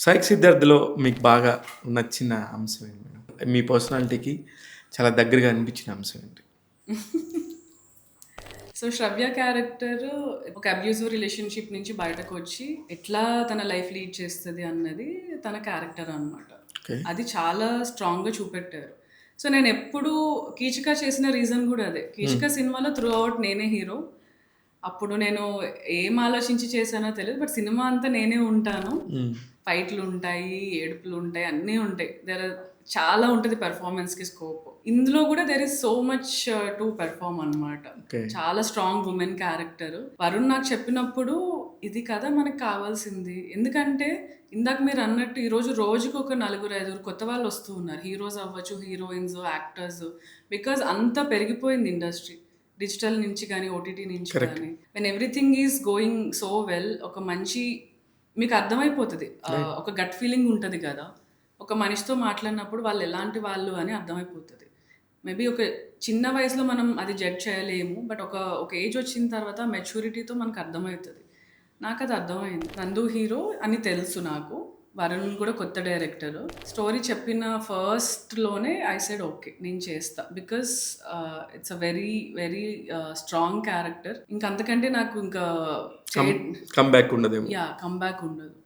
'సాయి సిద్ధార్థ్‌లో' మీకు బాగా నచ్చిన అంశం ఏంటి మేడం? మీ పర్సనాలిటీకి చాలా దగ్గరగా అనిపించిన అంశం ఏంటి? సో, 'శ్రవ్య' క్యారెక్టరు ఒక అబ్యూజివ్ రిలేషన్‌షిప్ నుంచి బయటకొచ్చి, ఎట్లా తన లైఫ్ లీడ్ చేస్తది అన్నది తన క్యారెక్టర్ అనమాట. ఓకే. అది చాలా స్ట్రాంగ్‌గా చూపెట్టారు. సో, నేనెప్పుడూ 'కీచక' చేసిన రీజన్ గూడా అదే. హ్మ్. 'కీచక' సినిమాలో త్రూ ఔట్ నేనే హీరో. అప్పుడు నేను ఏం ఆలోచించి చేశానో తెలీదు. బట్ సినిమా అంతా నేనే ఉంటాను. హ్మ్. ఫైట్‌లుంటాయి, ఏడుపులుంటాయి, అన్నీ ఉంటాయి. చాలా ఉంటది పెర్ఫార్మన్స్‌కి స్కోప్. ఇందులో గూడా there is so much to perform అనమాట. ఓకే. చాలా స్ట్రాంగ్ వుమెన్ క్యారెక్టర్. వరుణ్ నాకు చెప్పినప్పుడు ఇది కదా మనకు కావాల్సింది. ఎందుకంటే ఇందాక మీరన్నట్టు ఈరోజు రోజుకొక నలుగురు, ఐదుగురు కొత్త వాళ్ళొస్తూ ఉన్నారు. హీరోస్ అవ్వచ్చు, హీరోయిన్స్, యాక్టర్స్. బికాజ్ అంత పెరిగిపోయింది ఇండస్ట్రీ. డిజిటల్ నుంచి గానీ, ఓటీటీ నుంచి కరెక్ట్. గానీ. When everything is going so well ఒక మంచి మీకు అర్థమైపోతది. రైట్. ఒక గట్ ఫీలింగ్ ఉంటది గదా! ఒక మనిషితో మాట్లాడినప్పుడు వాళ్ళు ఎలాంటి వాళ్ళు అని అర్థమైపోతది. మేబీ ఒక చిన్న వయసులో మనం అది జడ్జ్ చేయలేము. బట్ ఒక ఏజ్ వచ్చిన తర్వాత మెచ్యూరిటీతో మనకు అర్థమైతది. నాకది అర్థమైంది. 'నందు' హీరో అని తెలుసు నాకు. వరుణ్ కూడా కొత్త డైరెక్టరు. స్టోరీ చెప్పిన ఫస్ట్‌లోనే ఐ సెడ్ ఓకే. నేను చేస్తా. Because it's a very, very strong character. ఇంక అంతకంటే నాకు ఇంకా చే కమ్ కమ్ బ్యాక్ ఉండదేమో. యాహ్! కమ్‌బ్యాక్ ఉండదు.